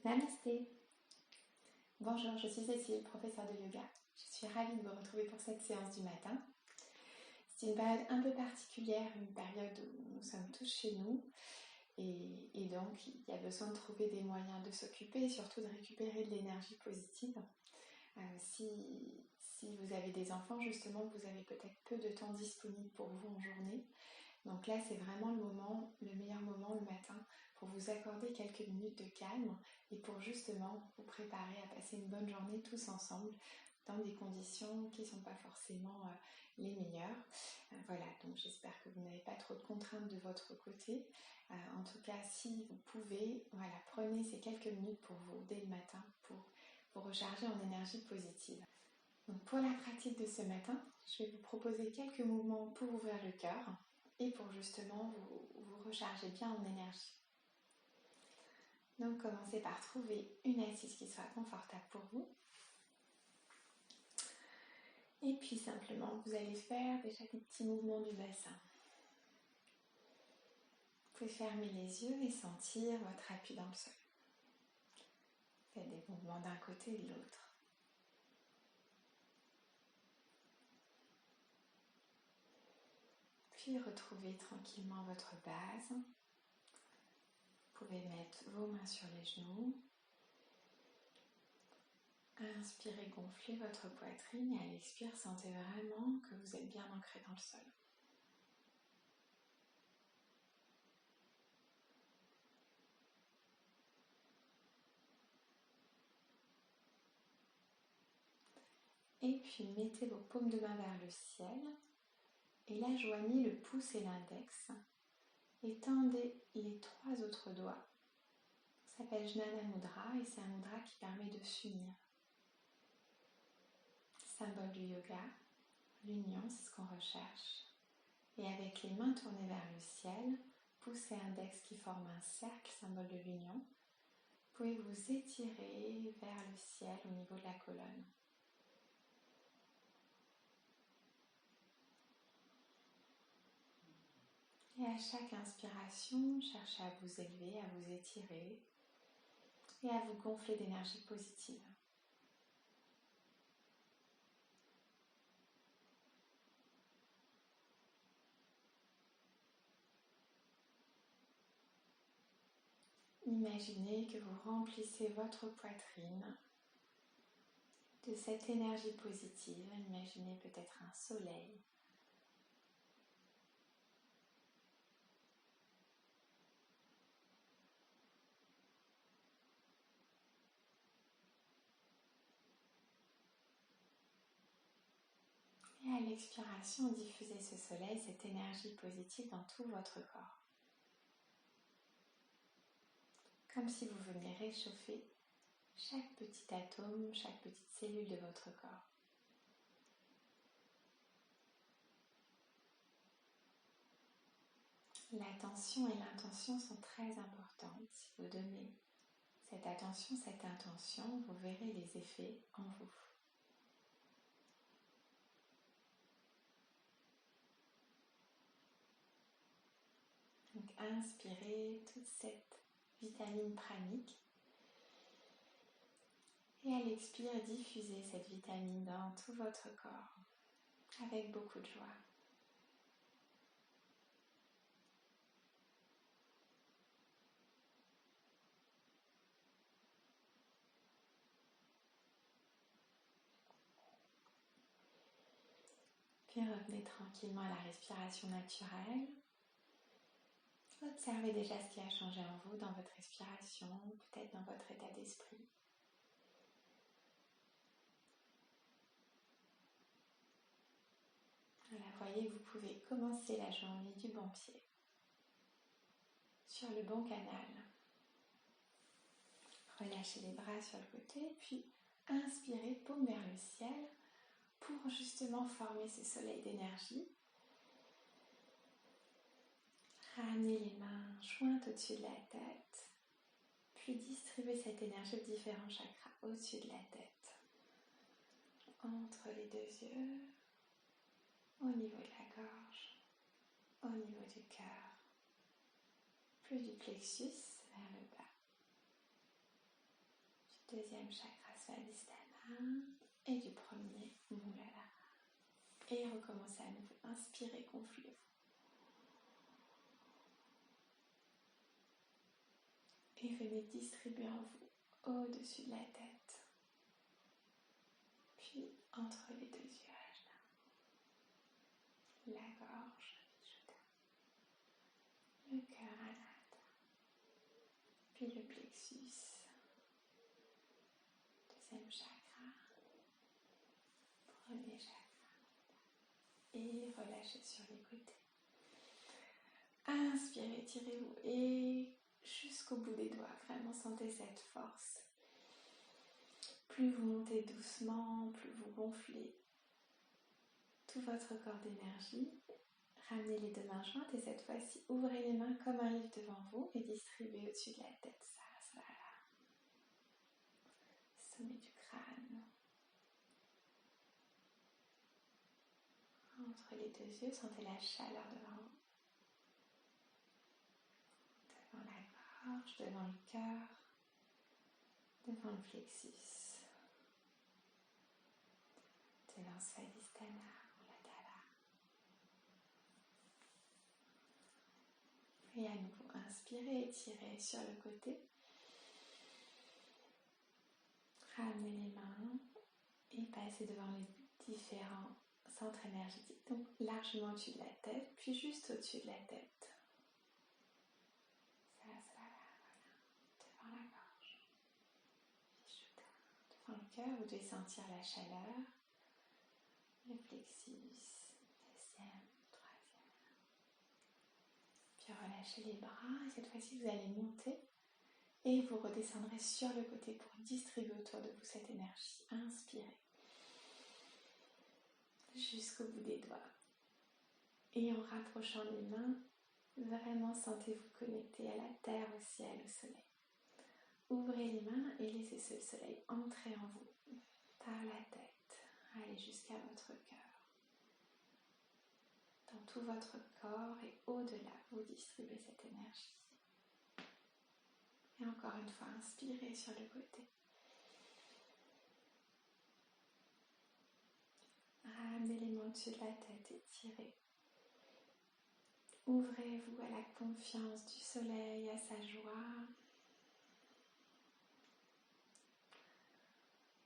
Namasté. Bonjour, je suis Cécile, professeure de yoga. Je suis ravie de vous retrouver pour cette séance du matin. C'est une période un peu particulière, une période où nous sommes tous chez nous et donc il y a besoin de trouver des moyens de s'occuper et surtout de récupérer de l'énergie positive. Si vous avez des enfants, justement, vous avez peut-être peu de temps disponible pour vous en journée. Donc là, c'est vraiment le meilleur moment le matin pour vous accorder quelques minutes de calme et pour justement vous préparer à passer une bonne journée tous ensemble dans des conditions qui ne sont pas forcément les meilleures. Voilà, donc j'espère que vous n'avez pas trop de contraintes de votre côté. En tout cas, si vous pouvez, voilà, prenez ces quelques minutes pour vous dès le matin pour vous recharger en énergie positive. Donc pour la pratique de ce matin, je vais vous proposer quelques mouvements pour ouvrir le cœur et pour justement vous recharger bien en énergie. Donc commencez par trouver une assise qui soit confortable pour vous. Et puis simplement, vous allez faire déjà des petits mouvements du bassin. Vous pouvez fermer les yeux et sentir votre appui dans le sol. Faites des mouvements d'un côté et de l'autre. Puis retrouvez tranquillement votre base. Vous pouvez mettre vos mains sur les genoux. Inspirez, gonflez votre poitrine et à l'expire, sentez vraiment que vous êtes bien ancré dans le sol. Et puis mettez vos paumes de main vers le ciel et là joignez le pouce et l'index et tendez les 3 autres doigts. Ça s'appelle Jnana Mudra et c'est un mudra qui permet de s'unir. Symbole du yoga, l'union, c'est ce qu'on recherche. Et avec les mains tournées vers le ciel, pouce et index qui forment un cercle, symbole de l'union, vous pouvez vous étirer vers le ciel au niveau de la colonne. Et à chaque inspiration, cherchez à vous élever, à vous étirer et à vous gonfler d'énergie positive. Imaginez que vous remplissez votre poitrine de cette énergie positive. Imaginez peut-être un soleil. Et à l'expiration, diffusez ce soleil, cette énergie positive dans tout votre corps. Comme si vous veniez réchauffer chaque petit atome, chaque petite cellule de votre corps. L'attention et l'intention sont très importantes. Si vous donnez cette attention, cette intention, vous verrez les effets en vous. Donc inspirez toute cette vitamine pranique et à l'expire, diffusez cette vitamine dans tout votre corps avec beaucoup de joie. Puis revenez tranquillement à la respiration naturelle. Observez déjà ce qui a changé en vous dans votre respiration, peut-être dans votre état d'esprit. Voilà, voyez, vous pouvez commencer la journée du bon pied, sur le bon canal. Relâchez les bras sur le côté, puis inspirez, paume vers le ciel, pour justement former ce soleil d'énergie. Ramenez les mains jointes au-dessus de la tête, puis distribuez cette énergie aux différents chakras au-dessus de la tête, entre les 2 yeux, au niveau de la gorge, au niveau du cœur, puis du plexus vers le bas. deuxième chakra Svadhisthana et du premier Muladhara. Et recommencez à nouveau. Inspirez, gonflez-vous. Et venez distribuer en vous au-dessus de la tête, puis entre les deux yeux, la gorge, le cœur à l'âme, puis le plexus, deuxième chakra, premier chakra, et relâchez sur les côtés. Inspirez, tirez-vous et jusqu'au bout des doigts, vraiment sentez cette force. Plus vous montez doucement, plus vous gonflez tout votre corps d'énergie. Ramenez les deux mains jointes et cette fois-ci, ouvrez les mains comme un livre devant vous et distribuez au-dessus de la tête. Sommet du crâne. Entre les deux yeux, sentez la chaleur devant vous. Devant la gorge, devant le cœur, devant le plexus. Devant Svadhisthana, Muladhara. Et à nouveau, inspirez, étirez sur le côté. Ramenez les mains et passez devant les différents centres énergétiques. Donc largement au-dessus de la tête, puis juste au-dessus de la tête. Devant la gorge. Devant le cœur, vous devez sentir la chaleur. Le plexus, deuxième, troisième. Puis relâchez les bras et cette fois-ci vous allez monter et vous redescendrez sur le côté pour distribuer autour de vous cette énergie. Inspirez jusqu'au bout des doigts et en rapprochant les mains, vraiment sentez-vous connecter à la terre, au ciel, au soleil. Ouvrez les mains et laissez ce soleil entrer en vous par la tête, allez jusqu'à votre cœur. Dans tout votre corps et au-delà, vous distribuez cette énergie. Et encore une fois, inspirez sur le côté. Ramenez les mains au-dessus de la tête et tirez. Ouvrez-vous à la confiance du soleil, à sa joie.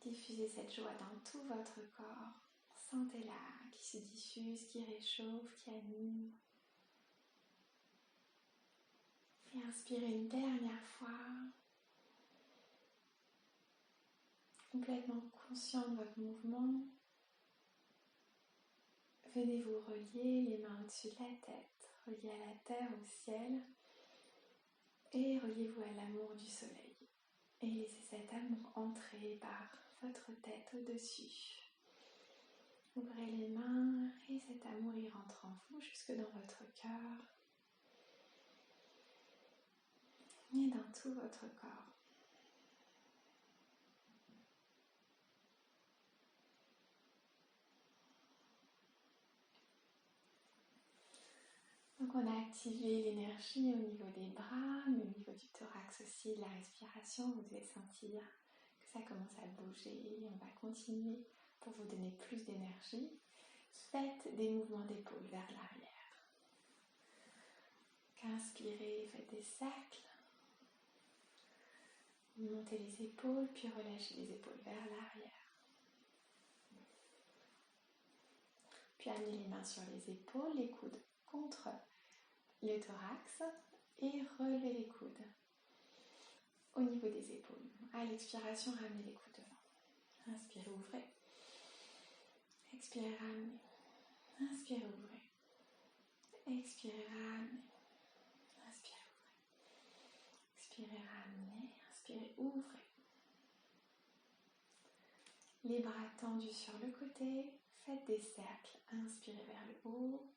Diffusez cette joie dans tout votre corps. Sentez-la qui se diffuse, qui réchauffe, qui anime. Et inspirez une dernière fois. Complètement conscient de votre mouvement. Venez vous relier les mains au-dessus de la tête, reliez à la terre, au ciel et reliez-vous à l'amour du soleil. Et laissez cet amour entrer par votre tête au-dessus. Ouvrez les mains et cet amour y rentre en vous jusque dans votre cœur et dans tout votre corps. Donc on a activé l'énergie au niveau des bras, mais au niveau du thorax aussi, de la respiration. Vous devez sentir que ça commence à bouger. On va continuer pour vous donner plus d'énergie. Faites des mouvements d'épaule vers l'arrière. Inspirez, faites des cercles. Montez les épaules, puis relâchez les épaules vers l'arrière. Puis amenez les mains sur les épaules, les coudes contre le thorax et relevez les coudes au niveau des épaules. À l'expiration, ramenez les coudes devant. Inspirez, ouvrez. Expirez, ramenez. Inspirez, ouvrez. Expirez, ramenez. Inspirez, ouvrez. Expirez, ramenez. Inspirez, ouvrez. Les bras tendus sur le côté. Faites des cercles. Inspirez vers le haut.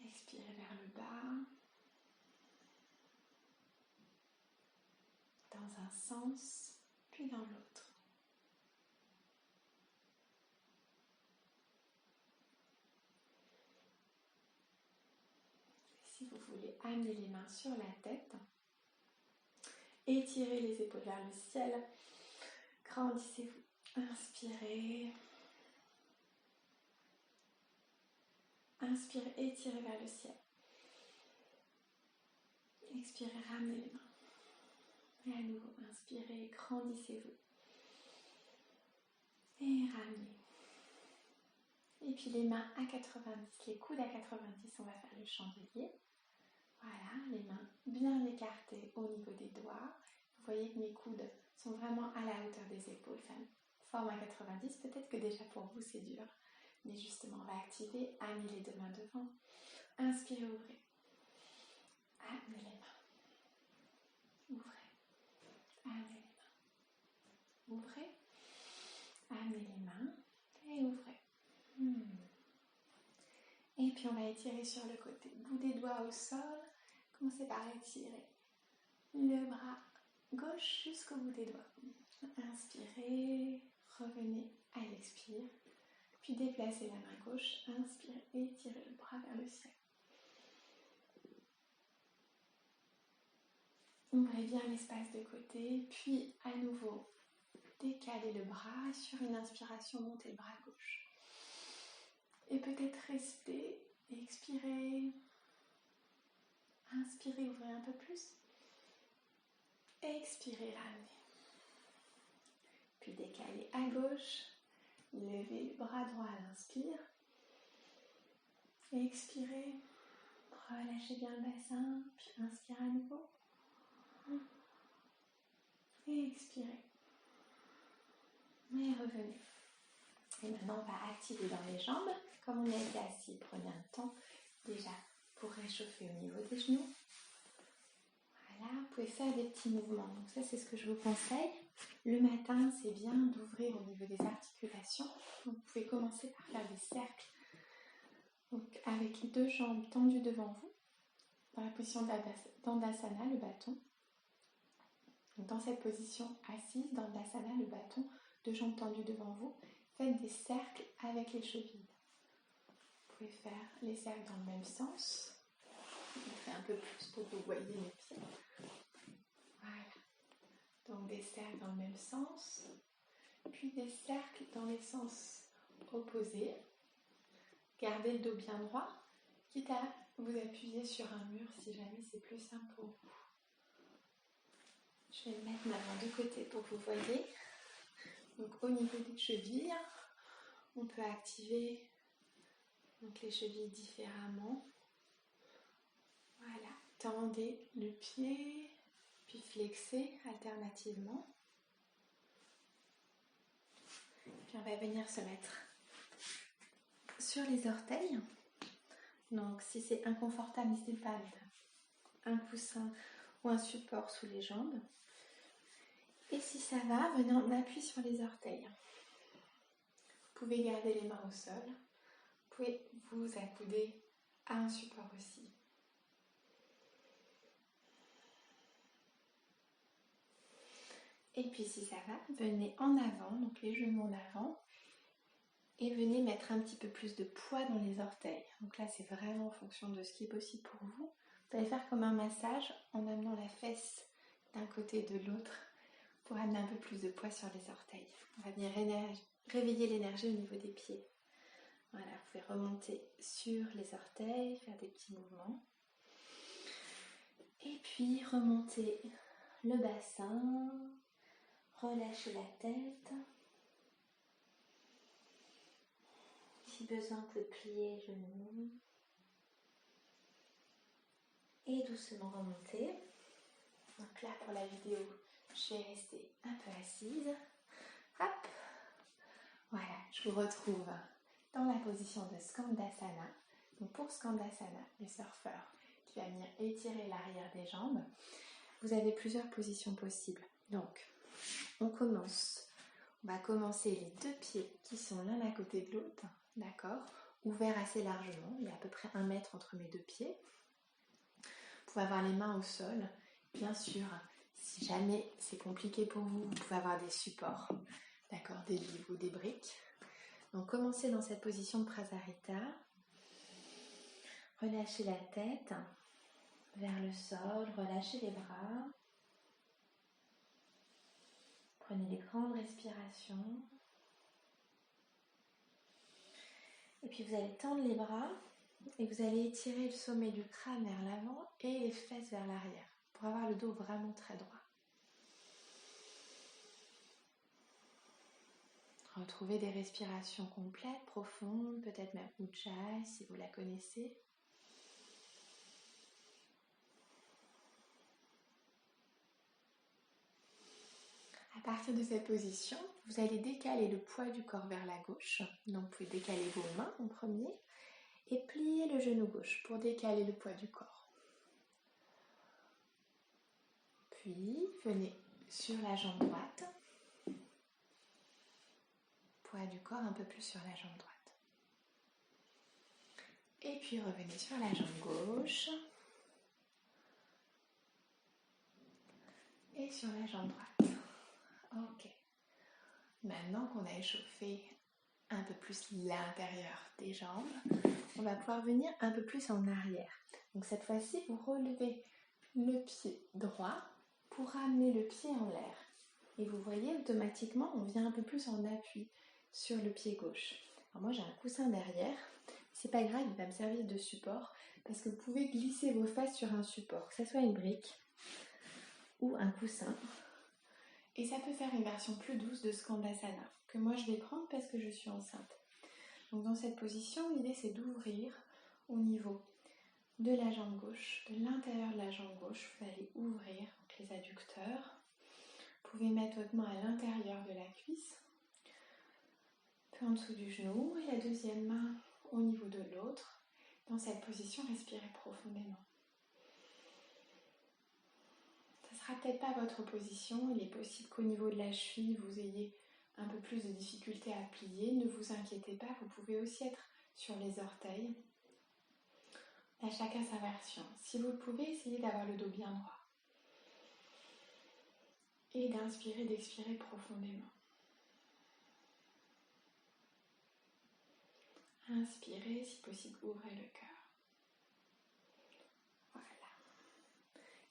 Expirez vers le bas. Dans un sens, puis dans l'autre. Si vous voulez, amenez les mains sur la tête étirez les épaules vers le ciel. Grandissez-vous. Inspirez. Inspirez, étirez vers le ciel. Expirez, ramenez les mains. Et à nouveau, inspirez, grandissez-vous. Et ramenez. Et puis les mains à 90, les coudes à 90, on va faire le chandelier. Voilà, les mains bien écartées au niveau des doigts. Vous voyez que mes coudes sont vraiment à la hauteur des épaules. Forme à 90, peut-être que déjà pour vous c'est dur. Mais justement, on va activer, amenez les deux mains devant. Inspirez, ouvrez. Amenez les mains. Ouvrez. Amenez les mains. Ouvrez. Amenez les mains et ouvrez. Et puis on va étirer sur le côté. Bout des doigts au sol. Commencez par étirer le bras gauche jusqu'au bout des doigts. Inspirez, revenez à l'expire. Puis déplacez la main gauche. Inspirez, étirez le bras vers le ciel. Ouvrez bien l'espace de côté. Puis à nouveau, décalez le bras. Sur une inspiration, montez le bras gauche. Et peut-être restez, expirez. Inspirez, ouvrez un peu plus. Expirez, ramenez. Puis décalez à gauche. Levez le bras droit à l'inspire. Expirez. Relâchez bien le bassin. Puis inspirez à nouveau. Et expirez. Et revenez. Et maintenant, on va activer dans les jambes. Comme on a été assis, prenez un temps déjà pour réchauffer au niveau des genoux. Voilà, vous pouvez faire des petits mouvements. Donc ça, c'est ce que je vous conseille. Le matin, c'est bien d'ouvrir au niveau des articulations. Donc, vous pouvez commencer par faire des cercles. Donc avec les deux jambes tendues devant vous, dans la position d'Andasana, le bâton. Donc, dans cette position assise, d'Andasana, le bâton, deux jambes tendues devant vous, faites des cercles avec les chevilles. Vous pouvez faire les cercles dans le même sens. Je mettrai un peu plus pour que vous voyez mes pieds. Voilà. Donc des cercles dans le même sens, puis des cercles dans les sens opposés. Gardez le dos bien droit, quitte à vous appuyer sur un mur si jamais c'est plus simple pour vous. Je vais le mettre maintenant de côté pour que vous voyez. Donc au niveau des chevilles, on peut activer donc, les chevilles différemment. Voilà, tendez le pied, puis flexez alternativement. Puis on va venir se mettre sur les orteils. Donc si c'est inconfortable, n'hésitez pas à mettre un coussin ou un support sous les jambes. Et si ça va, venez en appui sur les orteils. Vous pouvez garder les mains au sol. Vous pouvez vous accouder à un support aussi. Et puis si ça va, venez en avant, donc les genoux en avant. Et venez mettre un petit peu plus de poids dans les orteils. Donc là, c'est vraiment en fonction de ce qui est possible pour vous. Vous allez faire comme un massage en amenant la fesse d'un côté et de l'autre pour amener un peu plus de poids sur les orteils. On va venir réveiller l'énergie au niveau des pieds. Voilà, vous pouvez remonter sur les orteils, faire des petits mouvements. Et puis remonter le bassin, relâcher la tête. Si besoin, vous pouvez plier les genoux. Et doucement remonter. Donc là, pour la vidéo, je vais rester un peu assise. Hop. Voilà, je vous retrouve dans la position de Skandasana. Donc pour Skandasana, le surfeur qui va venir étirer l'arrière des jambes, vous avez plusieurs positions possibles. Donc, on va commencer les deux pieds qui sont l'un à côté de l'autre, d'accord, ouverts assez largement, il y a à peu près 1 mètre entre mes deux pieds. Vous pouvez avoir les mains au sol, bien sûr, si jamais c'est compliqué pour vous, vous pouvez avoir des supports, d'accord, des livres ou des briques. Donc commencez dans cette position de Prasarita, relâchez la tête vers le sol, relâchez les bras. Prenez des grandes respirations. Et puis vous allez tendre les bras et vous allez étirer le sommet du crâne vers l'avant et les fesses vers l'arrière pour avoir le dos vraiment très droit. Retrouvez des respirations complètes, profondes, peut-être même Ujjayi si vous la connaissez. À partir de cette position, vous allez décaler le poids du corps vers la gauche. Donc vous pouvez décaler vos mains en premier et plier le genou gauche pour décaler le poids du corps. Puis venez sur la jambe droite. Poids du corps un peu plus sur la jambe droite. Et puis revenez sur la jambe gauche. Et sur la jambe droite. Ok. Maintenant qu'on a échauffé un peu plus l'intérieur des jambes, on va pouvoir venir un peu plus en arrière. Donc cette fois-ci, vous relevez le pied droit pour ramener le pied en l'air. Et vous voyez, automatiquement, on vient un peu plus en appui sur le pied gauche. Alors moi, j'ai un coussin derrière. C'est pas grave, il va me servir de support parce que vous pouvez glisser vos fesses sur un support, que ce soit une brique ou un coussin. Et ça peut faire une version plus douce de Skandasana, que moi je vais prendre parce que je suis enceinte. Donc dans cette position, l'idée c'est d'ouvrir au niveau de la jambe gauche, de l'intérieur de la jambe gauche. Vous allez ouvrir les adducteurs. Vous pouvez mettre votre main à l'intérieur de la cuisse, peu en dessous du genou, et la deuxième main au niveau de l'autre. Dans cette position, respirez profondément. Ce ne sera peut-être pas votre position, il est possible qu'au niveau de la cheville, vous ayez un peu plus de difficulté à plier. Ne vous inquiétez pas, vous pouvez aussi être sur les orteils. À chacun sa version. Si vous le pouvez, essayez d'avoir le dos bien droit. Et d'inspirer, d'expirer profondément. Inspirez, si possible, ouvrez le cœur. Voilà.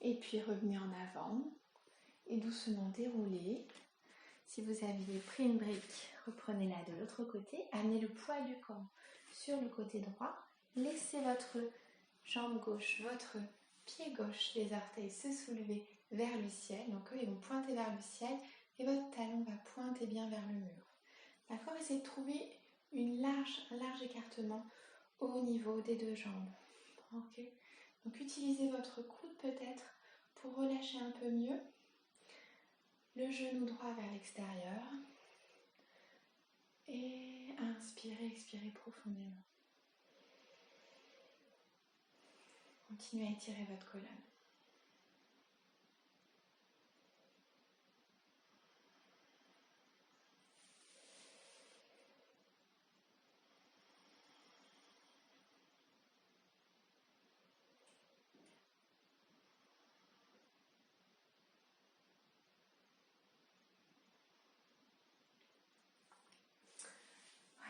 Et puis revenez en avant et doucement déroulez. Si vous aviez pris une brique, reprenez-la de l'autre côté. Amenez le poids du corps sur le côté droit. Laissez votre jambe gauche, votre pied gauche, les orteils se soulever vers le ciel. Donc eux, ils vont pointer vers le ciel et votre talon va pointer bien vers le mur. D'accord? Essayez de trouver un large écartement au niveau des deux jambes. Ok? Donc utilisez votre coude peut-être pour relâcher un peu mieux. Le genou droit vers l'extérieur. Et inspirez, expirez profondément. Continuez à étirer votre colonne.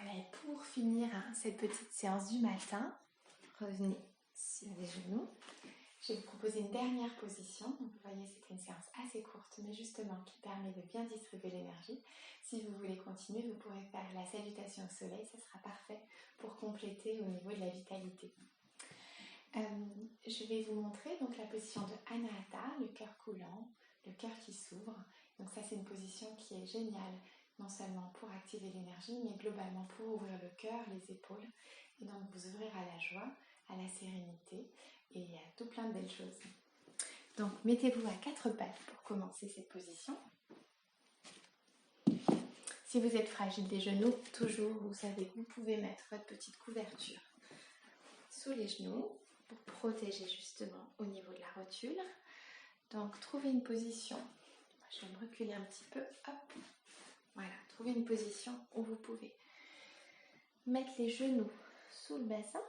Voilà, et pour finir cette petite séance du matin, revenez sur les genoux. Je vais vous proposer une dernière position. Donc, vous voyez, c'est une séance assez courte, mais justement qui permet de bien distribuer l'énergie. Si vous voulez continuer, vous pourrez faire la salutation au soleil. Ça sera parfait pour compléter au niveau de la vitalité. Je vais vous montrer donc la position de Anahata, le cœur coulant, le cœur qui s'ouvre. Donc ça, c'est une position qui est géniale, non seulement pour activer l'énergie, mais globalement pour ouvrir le cœur, les épaules, et donc vous ouvrir à la joie, à la sérénité et à tout plein de belles choses. Donc mettez-vous à 4 pattes pour commencer cette position. Si vous êtes fragile des genoux, toujours, vous savez que vous pouvez mettre votre petite couverture sous les genoux pour protéger justement au niveau de la rotule. Donc trouvez une position. Je vais me reculer un petit peu. Hop. Voilà, trouvez une position où vous pouvez mettre les genoux sous le bassin.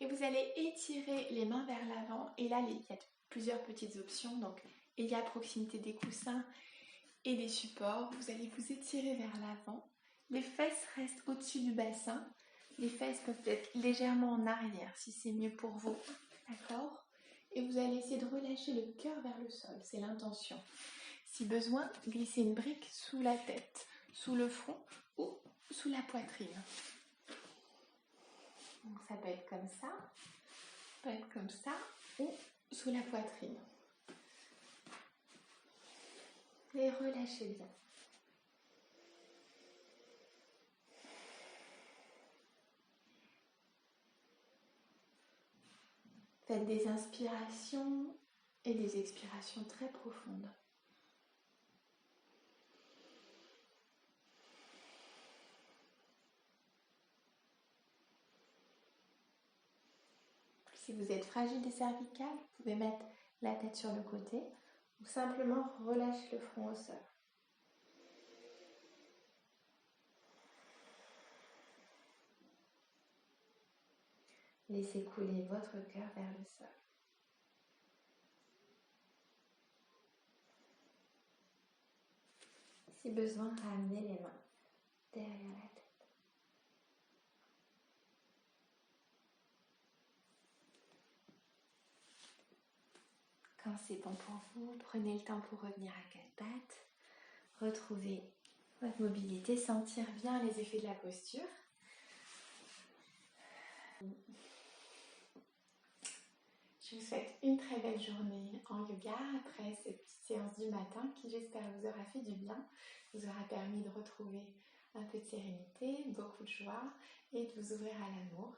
Et vous allez étirer les mains vers l'avant. Et là, il y a plusieurs petites options. Donc, il y a à proximité des coussins et des supports. Vous allez vous étirer vers l'avant. Les fesses restent au-dessus du bassin. Les fesses peuvent être légèrement en arrière si c'est mieux pour vous. D'accord? Et vous allez essayer de relâcher le cœur vers le sol. C'est l'intention. Si besoin, glissez une brique sous la tête, sous le front ou sous la poitrine. Donc ça peut être comme ça, ou sous la poitrine. Et relâchez bien. Faites des inspirations et des expirations très profondes. Si vous êtes fragile des cervicales, vous pouvez mettre la tête sur le côté ou simplement relâcher le front au sol. Laissez couler votre cœur vers le sol. Si besoin, ramenez les mains derrière la tête. Quand c'est bon pour vous, prenez le temps pour revenir à quatre pattes. Retrouvez votre mobilité, sentir bien les effets de la posture. Je vous souhaite une très belle journée en yoga après cette petite séance du matin qui, j'espère, vous aura fait du bien, vous aura permis de retrouver un peu de sérénité, beaucoup de joie et de vous ouvrir à l'amour.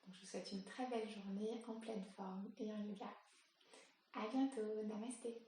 Donc, je vous souhaite une très belle journée en pleine forme et en yoga. À bientôt, namasté.